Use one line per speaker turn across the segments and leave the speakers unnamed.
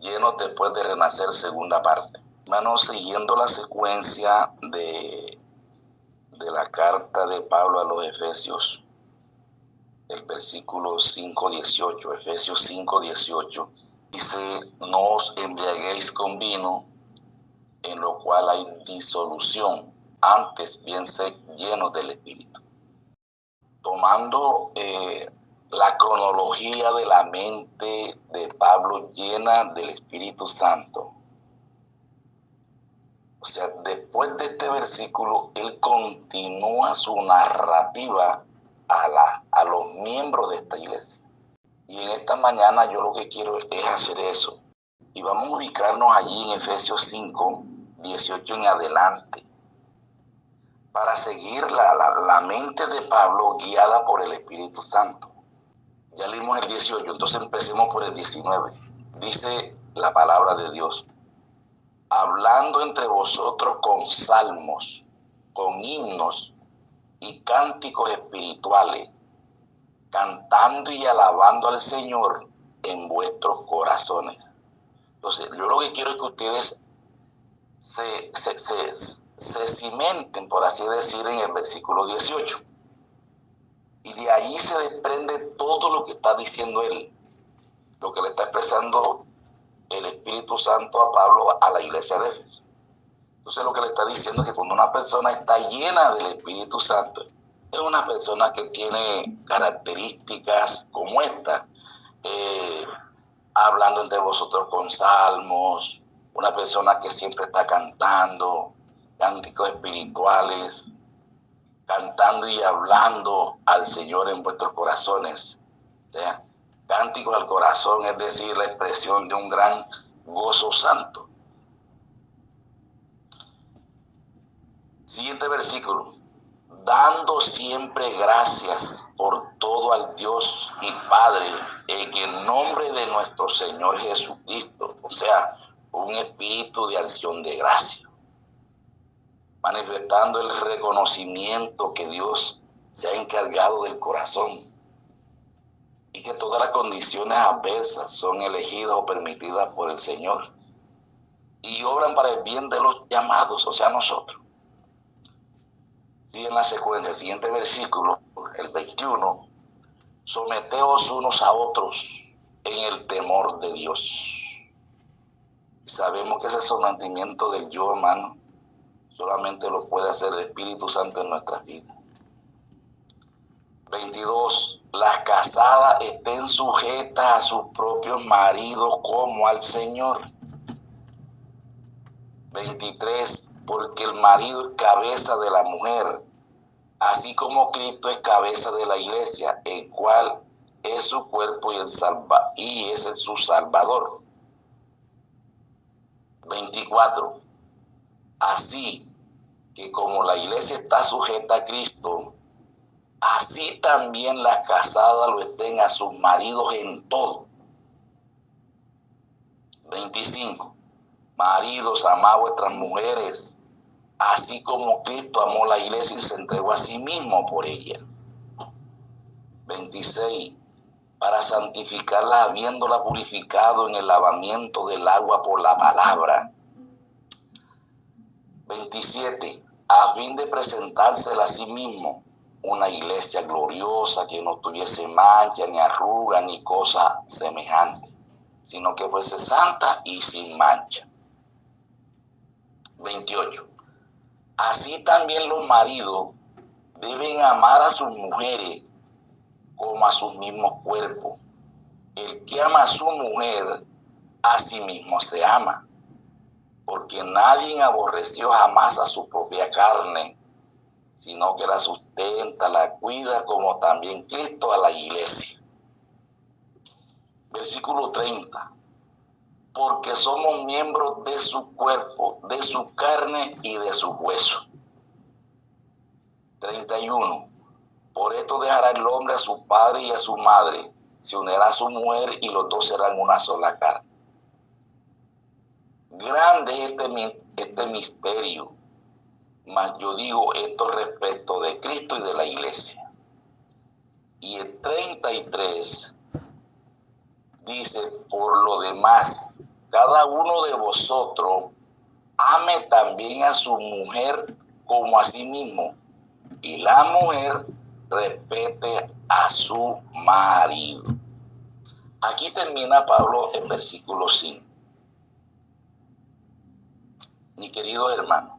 llenos después de renacer, segunda parte. Hermanos, siguiendo la secuencia de la carta de Pablo a los Efesios, el versículo 5:18, Efesios 5:18, dice: no os embriaguéis con vino, en lo cual hay disolución, antes bien sed llenos del Espíritu. Tomando la cronología de la mente de Pablo llena del Espíritu Santo, o sea, después de este versículo, él continúa su narrativa a los miembros de esta iglesia. Y en esta mañana yo lo que quiero es hacer eso. Y vamos a ubicarnos allí en Efesios 5:18 en adelante, para seguir la mente de Pablo guiada por el Espíritu Santo. Ya leímos el 18, entonces empecemos por el 19. Dice la palabra de Dios: hablando entre vosotros con salmos, con himnos y cánticos espirituales, cantando y alabando al Señor en vuestros corazones. Entonces, yo lo que quiero es que ustedes se cimenten, por así decir, en el versículo 18. Y de ahí se desprende todo lo que está diciendo él, lo que le está expresando el Espíritu Santo a Pablo a la iglesia de Éfeso. Entonces lo que le está diciendo es que cuando una persona está llena del Espíritu Santo, es una persona que tiene características como esta, hablando entre vosotros con salmos, una persona que siempre está cantando, cánticos espirituales, cantando y hablando al Señor en vuestros corazones. O sea, cánticos al corazón, es decir, la expresión de un gran gozo santo. Siguiente versículo: dando siempre gracias por todo al Dios y Padre en el nombre de nuestro Señor Jesucristo. O sea, un espíritu de acción de gracia, manifestando el reconocimiento que Dios se ha encargado del corazón y que todas las condiciones adversas son elegidas o permitidas por el Señor y obran para el bien de los llamados, o sea, nosotros. Sigue en la secuencia, siguiente versículo, el 21: someteos unos a otros en el temor de Dios. Y sabemos que ese sometimiento del yo, hermano, solamente lo puede hacer el Espíritu Santo en nuestras vidas. 22: las casadas estén sujetas a sus propios maridos como al Señor. 23: porque el marido es cabeza de la mujer, así como Cristo es cabeza de la iglesia, el cual es su cuerpo y es su Salvador. 24: así que como la iglesia está sujeta a Cristo, así también las casadas lo estén a sus maridos en todo. 25: maridos, amad vuestras mujeres, así como Cristo amó la iglesia y se entregó a sí mismo por ella. 26: para santificarla, habiéndola purificado en el lavamiento del agua por la palabra. 27: a fin de presentársela a sí mismo una iglesia gloriosa, que no tuviese mancha, ni arruga, ni cosa semejante, sino que fuese santa y sin mancha. 28: así también los maridos deben amar a sus mujeres como a sus mismos cuerpos. El que ama a su mujer, a sí mismo se ama, porque nadie aborreció jamás a su propia carne, sino que la sustenta, la cuida, como también Cristo a la iglesia. Versículo 30: porque somos miembros de su cuerpo, de su carne y de sus huesos. 31: por esto dejará el hombre a su padre y a su madre, se unirá a su mujer y los dos serán una sola carne. Grande es este misterio, mas yo digo esto respecto de Cristo y de la iglesia. Y el 33 dice: por lo demás, cada uno de vosotros ame también a su mujer como a sí mismo, y la mujer respete a su marido. Aquí termina Pablo en versículo 5. Mi querido hermano,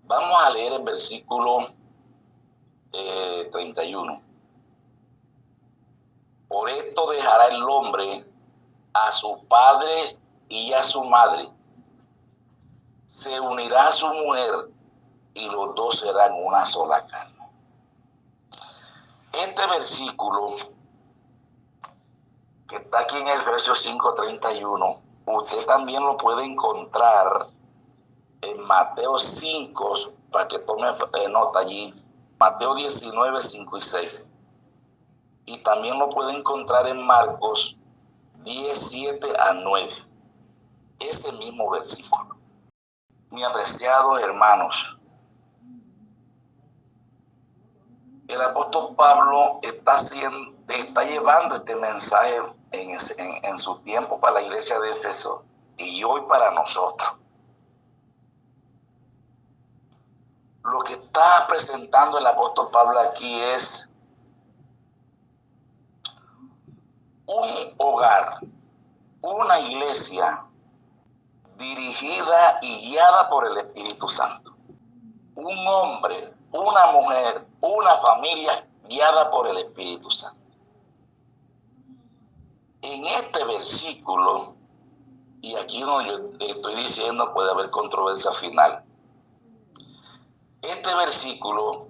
vamos a leer el versículo 31. Por esto dejará el hombre a su padre y a su madre, se unirá a su mujer y los dos serán una sola carne. Este versículo que está aquí en Efesios 5:31, usted también lo puede encontrar en Mateo 5, para que tome nota allí, Mateo 19, 5 y 6. Y también lo puede encontrar en Marcos 10, 7 a 9. Ese mismo versículo. Mis apreciados hermanos, el apóstol Pablo está llevando este mensaje en su tiempo para la iglesia de Éfeso y hoy para nosotros. Lo que está presentando el apóstol Pablo aquí es un hogar, una iglesia dirigida y guiada por el Espíritu Santo. Un hombre, una mujer, una familia guiada por el Espíritu Santo. En este versículo, y aquí no yo estoy diciendo puede haber controversia final, este versículo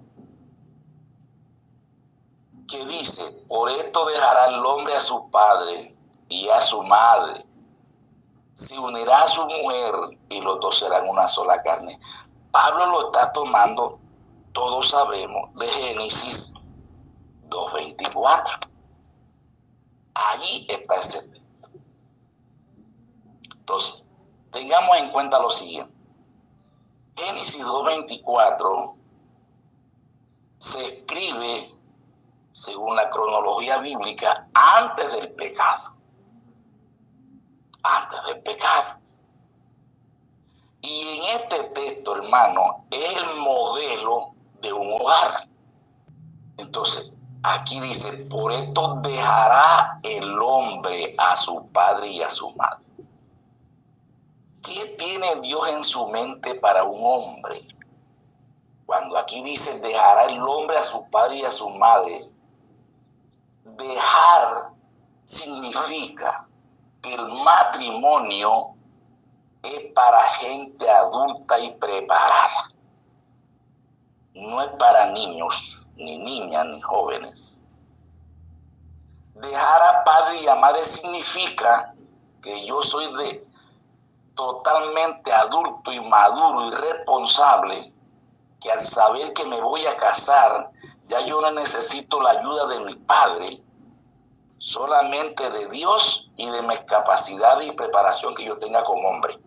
que dice, por esto dejará el hombre a su padre y a su madre, se unirá a su mujer y los dos serán una sola carne. Pablo lo está tomando, todos sabemos, de Génesis 2:24. Allí está ese texto. Entonces, tengamos en cuenta lo siguiente. Génesis 2:24 se escribe, según la cronología bíblica, antes del pecado. Antes del pecado. Y en este texto, hermano, es el modelo de un hogar. Entonces, aquí dice, por esto dejará el hombre a su padre y a su madre. ¿Qué tiene Dios en su mente para un hombre? Cuando aquí dice, dejará el hombre a su padre y a su madre, dejar significa que el matrimonio es para gente adulta y preparada. No es para niños, ni niñas, ni jóvenes. Dejar a padre y a madre significa que yo soy totalmente adulto y maduro y responsable, que al saber que me voy a casar, ya yo no necesito la ayuda de mi padre, solamente de Dios y de mis capacidades y preparación que yo tenga como hombre.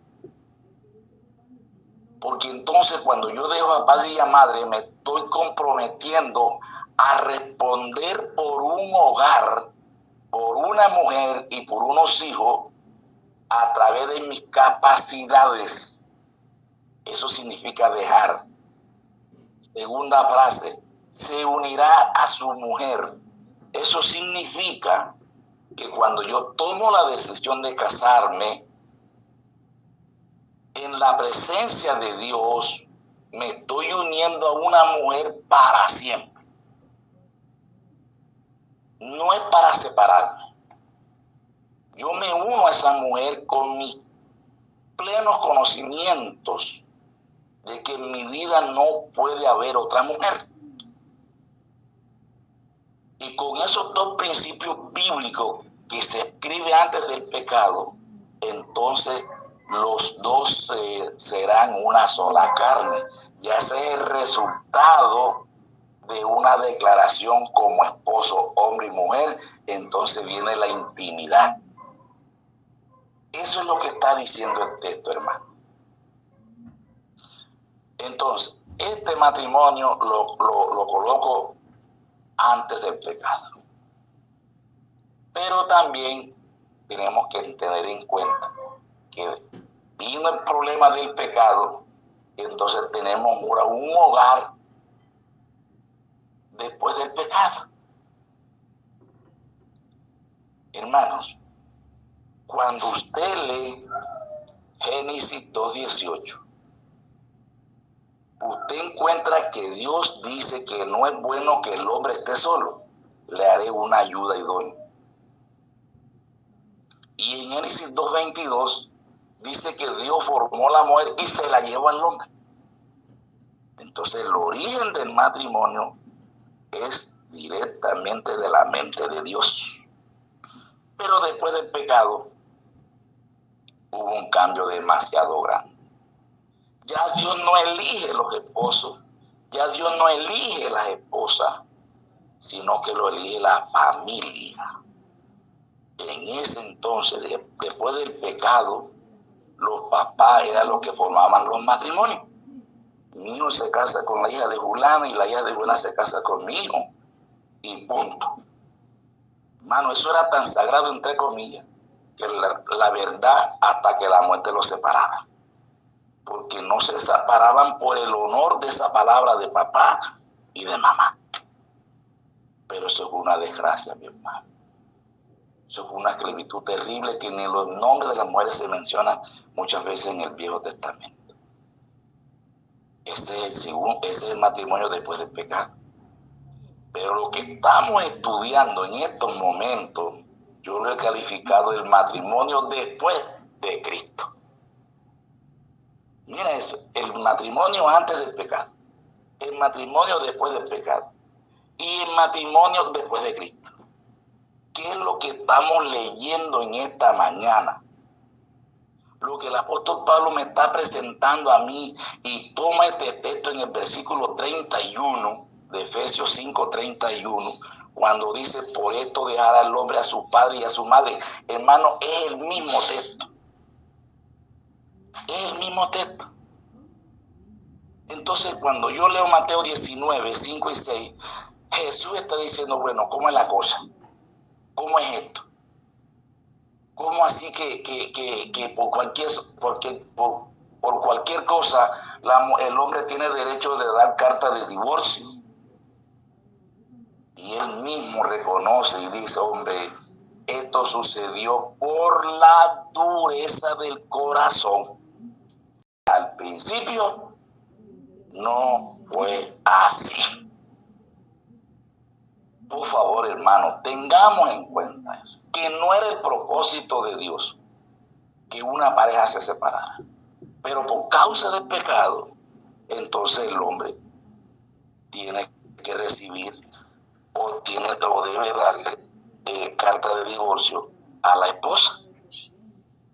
Porque entonces cuando yo dejo a padre y a madre, me estoy comprometiendo a responder por un hogar, por una mujer y por unos hijos a través de mis capacidades. Eso significa dejar. Segunda frase, se unirá a su mujer. Eso significa que cuando yo tomo la decisión de casarme, en la presencia de Dios, me estoy uniendo a una mujer para siempre. No es para separarme. Yo me uno a esa mujer con mis plenos conocimientos de que en mi vida no puede haber otra mujer. Y con esos dos principios bíblicos que se escribe antes del pecado, entonces los dos serán una sola carne. Ya ese es el resultado de una declaración como esposo, hombre y mujer. Entonces viene la intimidad. Eso es lo que está diciendo el texto, hermano. Entonces, este matrimonio lo coloco antes del pecado. Pero también tenemos que tener en cuenta que vino el problema del pecado, entonces tenemos ahora un hogar después del pecado. Hermanos, cuando usted lee Génesis 2:18, usted encuentra que Dios dice que no es bueno que el hombre esté solo, le haré una ayuda idónea. Y en Génesis 2:22 dice que Dios formó la mujer y se la llevó al hombre. Entonces el origen del matrimonio es directamente de la mente de Dios. Pero después del pecado hubo un cambio demasiado grande. Ya Dios no elige los esposos, ya Dios no elige las esposas, sino que lo elige la familia. En ese entonces, después del pecado, los papás eran los que formaban los matrimonios. Mi hijo se casa con la hija de fulana y la hija de fulana se casa con mi hijo. Y punto. Hermano, eso era tan sagrado, entre comillas, que la verdad hasta que la muerte los separaba. Porque no se separaban por el honor de esa palabra de papá y de mamá. Pero eso fue una desgracia, mi hermano. Eso fue una esclavitud terrible que ni los nombres de las mujeres se mencionan muchas veces en el Viejo Testamento. Ese es el matrimonio después del pecado. Pero lo que estamos estudiando en estos momentos, yo lo he calificado el matrimonio después de Cristo. Mira eso, el matrimonio antes del pecado, el matrimonio después del pecado y el matrimonio después de Cristo. ¿Qué es lo que estamos leyendo en esta mañana? Lo que el apóstol Pablo me está presentando a mí, y toma este texto en el versículo 31 de Efesios 5:31, cuando dice: por esto dejará el hombre a su padre y a su madre. Hermano, es el mismo texto. Es el mismo texto. Entonces, cuando yo leo Mateo 19, 5 y 6, Jesús está diciendo, bueno, ¿cómo es la cosa? ¿Cómo es esto? ¿Cómo así que por cualquier cosa el hombre tiene derecho de dar carta de divorcio? Y él mismo reconoce y dice, hombre, esto sucedió por la dureza del corazón. Al principio no fue así. Por favor, hermano, tengamos en cuenta eso, que no era el propósito de Dios que una pareja se separara. Pero por causa del pecado, entonces el hombre tiene que recibir o debe darle carta de divorcio a la esposa.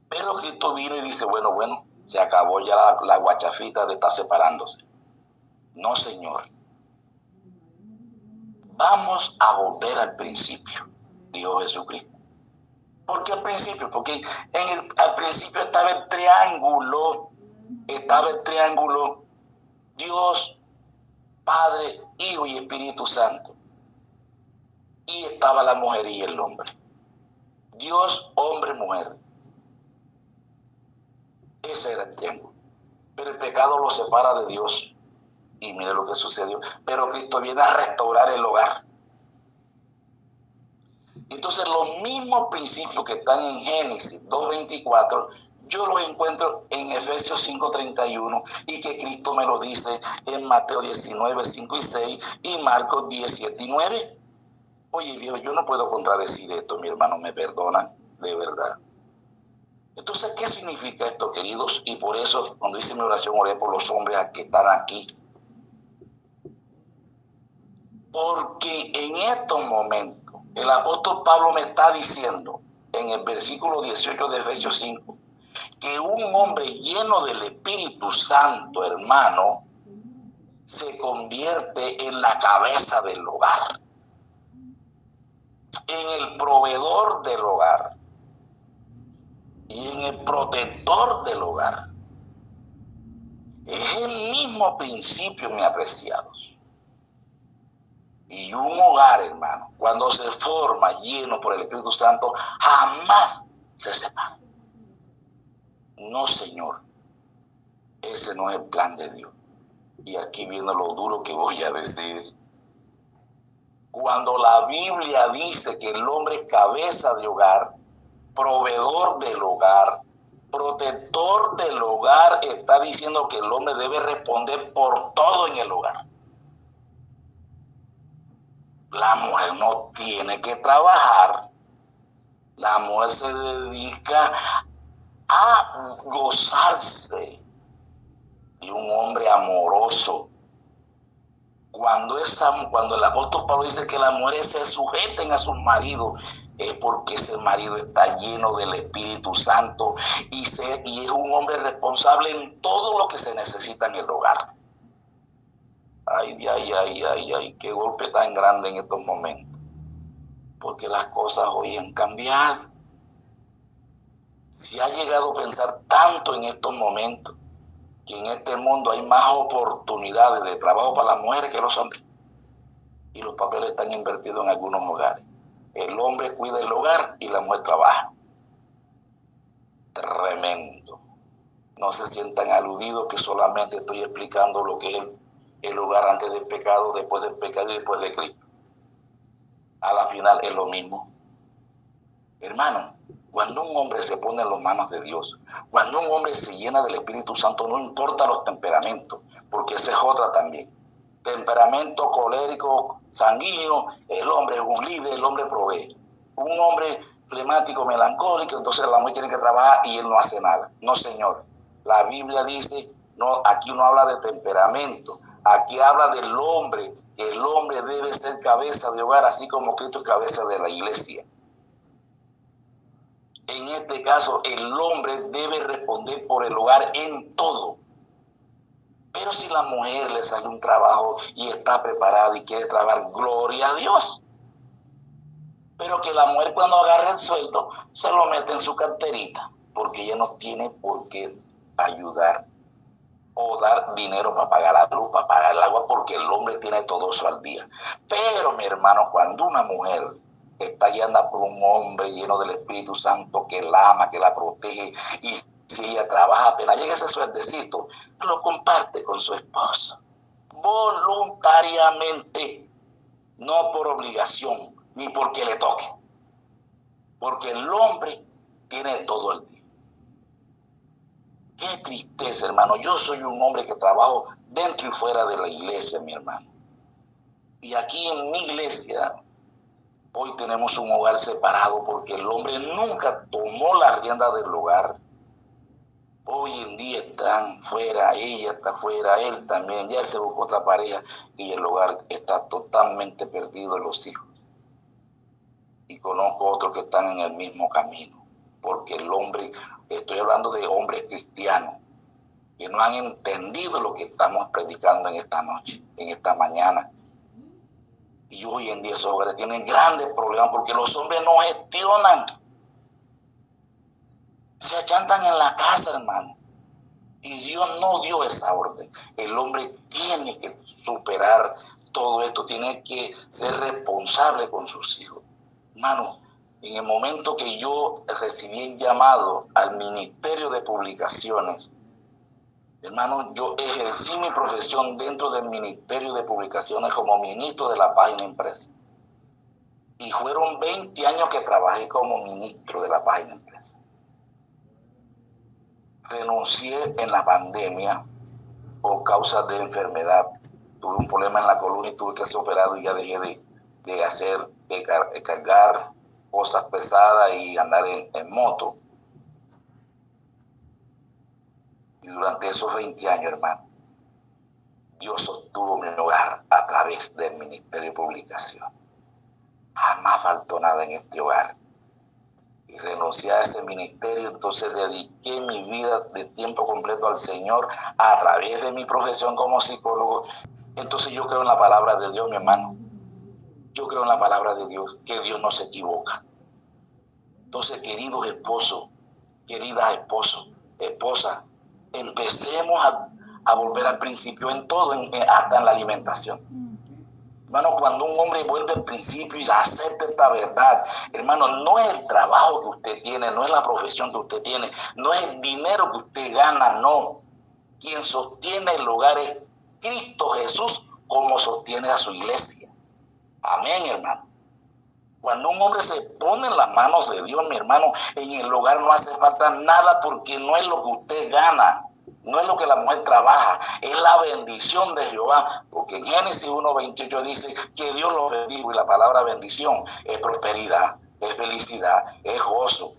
Pero Cristo vino y dice, bueno, se acabó ya la guachafita de estar separándose. No, Señor. Vamos a volver al principio, dijo Jesucristo. ¿Por qué al principio? Porque al principio estaba el triángulo Dios, Padre, Hijo y Espíritu Santo. Y estaba la mujer y el hombre. Dios, hombre, mujer. Ese era el triángulo. Pero el pecado lo separa de Dios. Y mire lo que sucedió. Pero Cristo viene a restaurar el hogar. Entonces los mismos principios que están en Génesis 2:24, yo los encuentro en Efesios 5:31 y que Cristo me lo dice en Mateo 19, 5 y 6 y Marcos 17 y 9. Oye, viejo, yo no puedo contradecir esto, mi hermano, me perdonan, de verdad. Entonces, ¿qué significa esto, queridos? Y por eso, cuando hice mi oración, oré por los hombres que están aquí. Porque en estos momentos, el apóstol Pablo me está diciendo, en el versículo 18 de Efesios 5, que un hombre lleno del Espíritu Santo, hermano, se convierte en la cabeza del hogar, en el proveedor del hogar y en el protector del hogar. Es el mismo principio, mis apreciados. Y un hogar, hermano, cuando se forma lleno por el Espíritu Santo, jamás se separa. No, Señor, ese no es el plan de Dios. Y aquí viene lo duro que voy a decir. Cuando la Biblia dice que el hombre es cabeza de hogar, proveedor del hogar, protector del hogar, está diciendo que el hombre debe responder por todo en el hogar. La mujer no tiene que trabajar. La mujer se dedica a gozarse de un hombre amoroso. Cuando el apóstol Pablo dice que las mujeres se sujeten a sus maridos, es porque ese marido está lleno del Espíritu Santo y es un hombre responsable en todo lo que se necesita en el hogar. Ay, qué golpe tan grande en estos momentos. Porque las cosas hoy han cambiado. Se ha llegado a pensar tanto en estos momentos que en este mundo hay más oportunidades de trabajo para las mujeres que los hombres. Y los papeles están invertidos en algunos hogares. El hombre cuida el hogar y la mujer trabaja. Tremendo. No se sientan aludidos que solamente estoy explicando lo que es el hogar antes del pecado, después del pecado y después de Cristo. A la final es lo mismo. Hermano, cuando un hombre se pone en las manos de Dios, cuando un hombre se llena del Espíritu Santo, no importa los temperamentos, porque esa es otra también. Temperamento colérico, sanguíneo, el hombre es un líder, el hombre provee. Un hombre flemático, melancólico, entonces la mujer tiene que trabajar y él no hace nada. No, señor. La Biblia dice, no, aquí no habla de temperamento, aquí habla del hombre, que el hombre debe ser cabeza de hogar, así como Cristo es cabeza de la iglesia. En este caso, el hombre debe responder por el hogar en todo. Pero si la mujer le sale un trabajo y está preparada y quiere trabajar, gloria a Dios. Pero que la mujer cuando agarre el sueldo se lo mete en su carterita, porque ella no tiene por qué ayudar o dar dinero para pagar la luz, para pagar el agua, porque el hombre tiene todo eso al día. Pero, mi hermano, cuando una mujer está guiada por un hombre lleno del Espíritu Santo que la ama, que la protege, y si ella trabaja, apenas llega ese sueldecito, lo comparte con su esposo, voluntariamente, no por obligación, ni porque le toque, porque el hombre tiene todo el día. Qué tristeza, hermano. Yo soy un hombre que trabajo dentro y fuera de la iglesia, mi hermano. Y aquí en mi iglesia, hoy tenemos un hogar separado porque el hombre nunca tomó la rienda del hogar. Hoy en día están fuera, ella está fuera, él también, ya él se buscó otra pareja y el hogar está totalmente perdido en los hijos. Y conozco otros que están en el mismo camino, porque el hombre, estoy hablando de hombres cristianos, que no han entendido lo que estamos predicando en esta noche, en esta mañana. Y hoy en día esos hogares tienen grandes problemas porque los hombres no gestionan. Se achantan en la casa, hermano. Y Dios no dio esa orden. El hombre tiene que superar todo esto, tiene que ser responsable con sus hijos. Hermano, en el momento que yo recibí el llamado al Ministerio de Publicaciones, hermano, yo ejercí mi profesión dentro del Ministerio de Publicaciones como ministro de la página impresa. Y fueron 20 años que trabajé como ministro de la página impresa. Renuncié en la pandemia por causa de enfermedad. Tuve un problema en la columna y tuve que ser operado y ya dejé de cargar cosas pesadas y andar en moto. Y durante esos 20 años, hermano, Dios sostuvo mi hogar a través del Ministerio de Publicación. Jamás faltó nada en este hogar. Y renuncié a ese ministerio, entonces dediqué mi vida de tiempo completo al Señor a través de mi profesión como psicólogo. Entonces yo creo en la palabra de Dios, mi hermano. Yo creo en la palabra de Dios, que Dios no se equivoca. Entonces, queridos esposos, queridas esposas, empecemos a volver al principio en todo, hasta en la alimentación. Hermano, cuando un hombre vuelve al principio y acepta esta verdad, hermano, no es el trabajo que usted tiene, no es la profesión que usted tiene, no es el dinero que usted gana, no. Quien sostiene el hogar es Cristo Jesús, como sostiene a su iglesia. Amén, hermano. Cuando un hombre se pone en las manos de Dios, mi hermano, en el hogar no hace falta nada, porque no es lo que usted gana, no es lo que la mujer trabaja, es la bendición de Jehová. Porque en Génesis 1:28 dice que Dios los bendijo, y la palabra bendición es prosperidad, es felicidad, es gozo.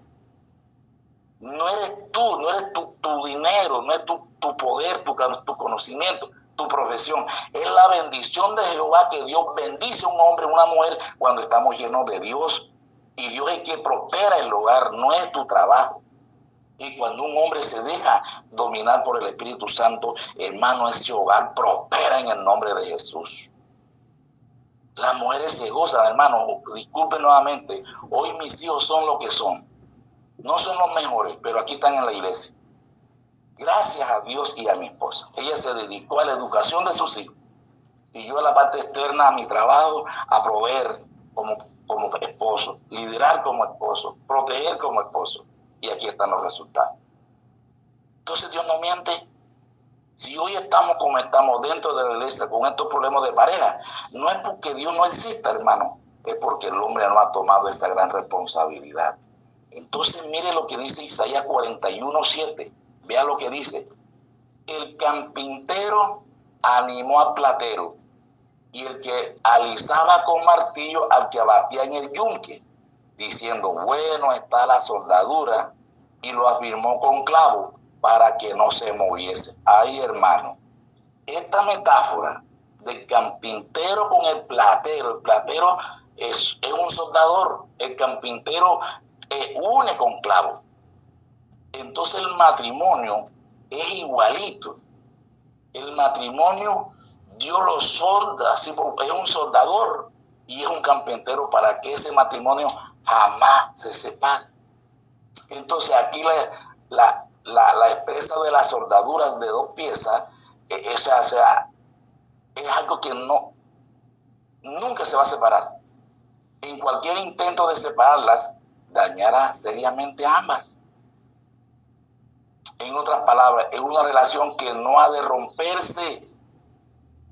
No eres tú, no eres tu dinero, no es tu poder, tu conocimiento, tu profesión. Es la bendición de Jehová, que Dios bendice a un hombre, una mujer, cuando estamos llenos de Dios. Y Dios es el que prospera el hogar, no es tu trabajo. Y cuando un hombre se deja dominar por el Espíritu Santo, hermano, ese hogar prospera en el nombre de Jesús. Las mujeres se gozan, hermano. Disculpen nuevamente, hoy mis hijos son lo que son. No son los mejores, pero aquí están en la iglesia. Gracias a Dios y a mi esposa. Ella se dedicó a la educación de sus hijos. Y yo a la parte externa, a mi trabajo, a proveer como esposo, liderar como esposo, proteger como esposo. Y aquí están los resultados. Entonces Dios no miente. Si hoy estamos como estamos dentro de la iglesia con estos problemas de pareja, no es porque Dios no exista, hermano. Es porque el hombre no ha tomado esa gran responsabilidad. Entonces mire lo que dice Isaías 41:7. Vea lo que dice. El carpintero animó al platero, y el que alisaba con martillo al que abatía en el yunque, diciendo, bueno está la soldadura, y lo afirmó con clavo para que no se moviese. Ay, hermano, esta metáfora del carpintero con el platero es un soldador, el carpintero une con clavo. Entonces el matrimonio es igualito. El matrimonio Dios lo solda, así es un soldador y es un carpintero para que ese matrimonio jamás se separe. Entonces aquí la expresa de las soldaduras de dos piezas, es algo que nunca se va a separar. En cualquier intento de separarlas, dañará seriamente a ambas. En otras palabras, es una relación que no ha de romperse,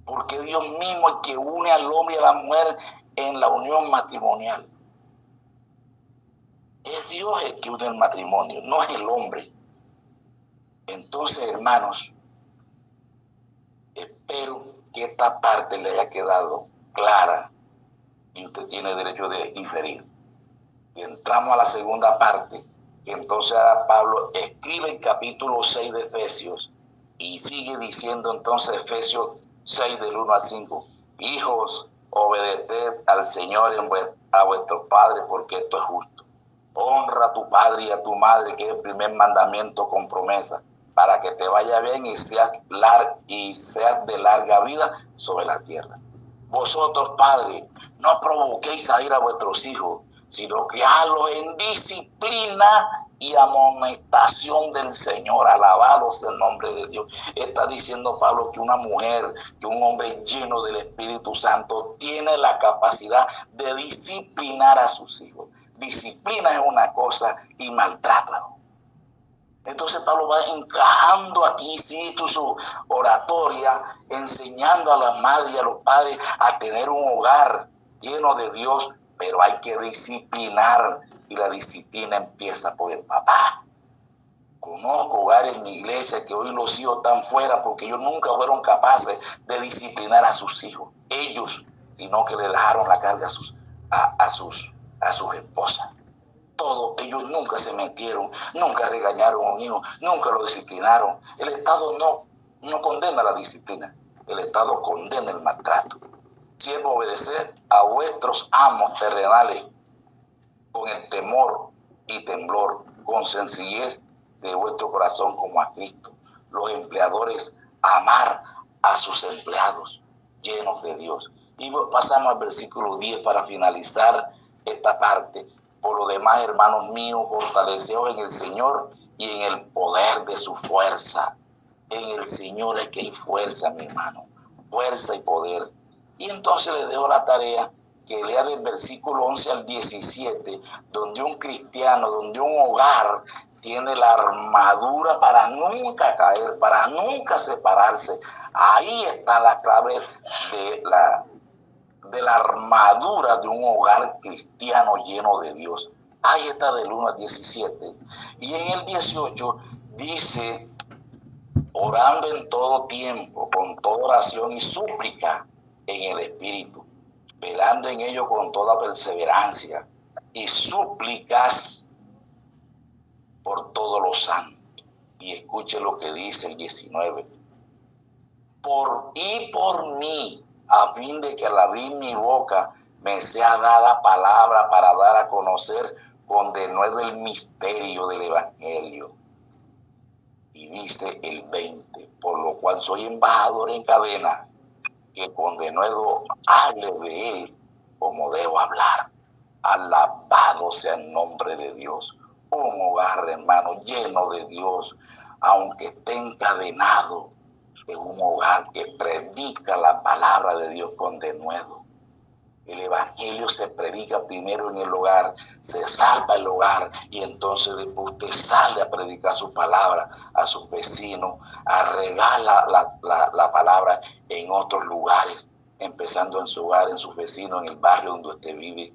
porque Dios mismo es el que une al hombre y a la mujer en la unión matrimonial. Es Dios el que une el matrimonio, no es el hombre. Entonces, hermanos, espero que esta parte le haya quedado clara y usted tiene derecho de inferir. Y entramos a la segunda parte, que entonces ahora Pablo escribe el capítulo 6 de Efesios y sigue diciendo entonces Efesios 6 del 1 al 5. Hijos, obedeced al Señor a vuestros padres, porque esto es justo. Honra a tu padre y a tu madre, que es el primer mandamiento con promesa, para que te vaya bien y seas de larga vida sobre la tierra. Vosotros, padres, no provoquéis a ir a vuestros hijos, sino criadlos en disciplina y amonestación del Señor. Alabado sea el nombre de Dios. Está diciendo Pablo que una mujer, que un hombre lleno del Espíritu Santo tiene la capacidad de disciplinar a sus hijos. Disciplina es una cosa y maltrata. Entonces Pablo va encajando aquí, sí, su oratoria, enseñando a las madres y a los padres a tener un hogar lleno de Dios, pero hay que disciplinar, y la disciplina empieza por el papá. Conozco hogares en mi iglesia que hoy los hijos están fuera porque ellos nunca fueron capaces de disciplinar a sus hijos, ellos, sino que le dejaron la carga a sus esposas. Todo, ellos nunca se metieron, nunca regañaron a un hijo, nunca lo disciplinaron. El Estado no condena la disciplina, el Estado condena el maltrato. Siervo, obedeced a vuestros amos terrenales con el temor y temblor, con sencillez de vuestro corazón como a Cristo. Los empleadores, amar a sus empleados llenos de Dios. Y pasamos al versículo 10 para finalizar esta parte. Por lo demás, hermanos míos, fortaleceos en el Señor y en el poder de su fuerza. En el Señor es que hay fuerza, mi hermano. Fuerza y poder. Y entonces le dejo la tarea que lea del versículo 11 al 17, donde un cristiano, donde un hogar tiene la armadura para nunca caer, para nunca separarse. Ahí está la clave de la armadura de un hogar cristiano lleno de Dios. Ahí está del 1 al 17. Y en el 18 dice, orando en todo tiempo, con toda oración y súplica en el Espíritu, velando en ello con toda perseverancia y súplicas por todos los santos. Y escuche lo que dice el 19. Por mí, a fin de que al abrir mi boca me sea dada palabra para dar a conocer con denuedo el misterio del Evangelio. Y dice el 20, por lo cual soy embajador en cadenas, que con denuedo hable de él como debo hablar. Alabado sea el nombre de Dios. Un hogar, hermano, lleno de Dios, aunque esté encadenado, es un hogar que predica la palabra de Dios con denuedo. El evangelio se predica primero en el hogar, se salva el hogar y entonces después usted sale a predicar su palabra a sus vecinos, a regar la palabra en otros lugares, empezando en su hogar, en sus vecinos, en el barrio donde usted vive.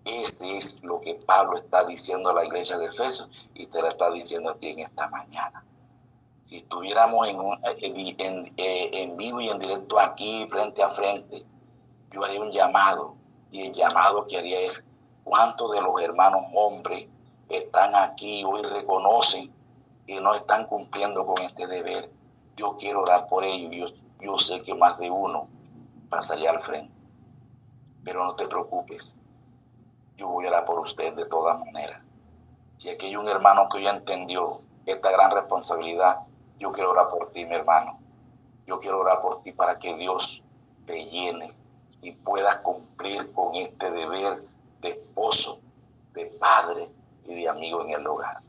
Ese es lo que Pablo está diciendo a la iglesia de Efesios y te lo está diciendo a ti en esta mañana. Si estuviéramos en vivo y en directo aquí, frente a frente, yo haría un llamado, y el llamado que haría es: ¿cuántos de los hermanos hombres están aquí hoy reconocen que no están cumpliendo con este deber? Yo quiero orar por ellos. Yo sé que más de uno pasaría al frente, pero no te preocupes, yo voy a orar por usted de todas maneras. Si aquí hay un hermano que ya entendió esta gran responsabilidad, yo quiero orar por ti, mi hermano. Yo quiero orar por ti para que Dios te llene y puedas cumplir con este deber de esposo, de padre y de amigo en el hogar.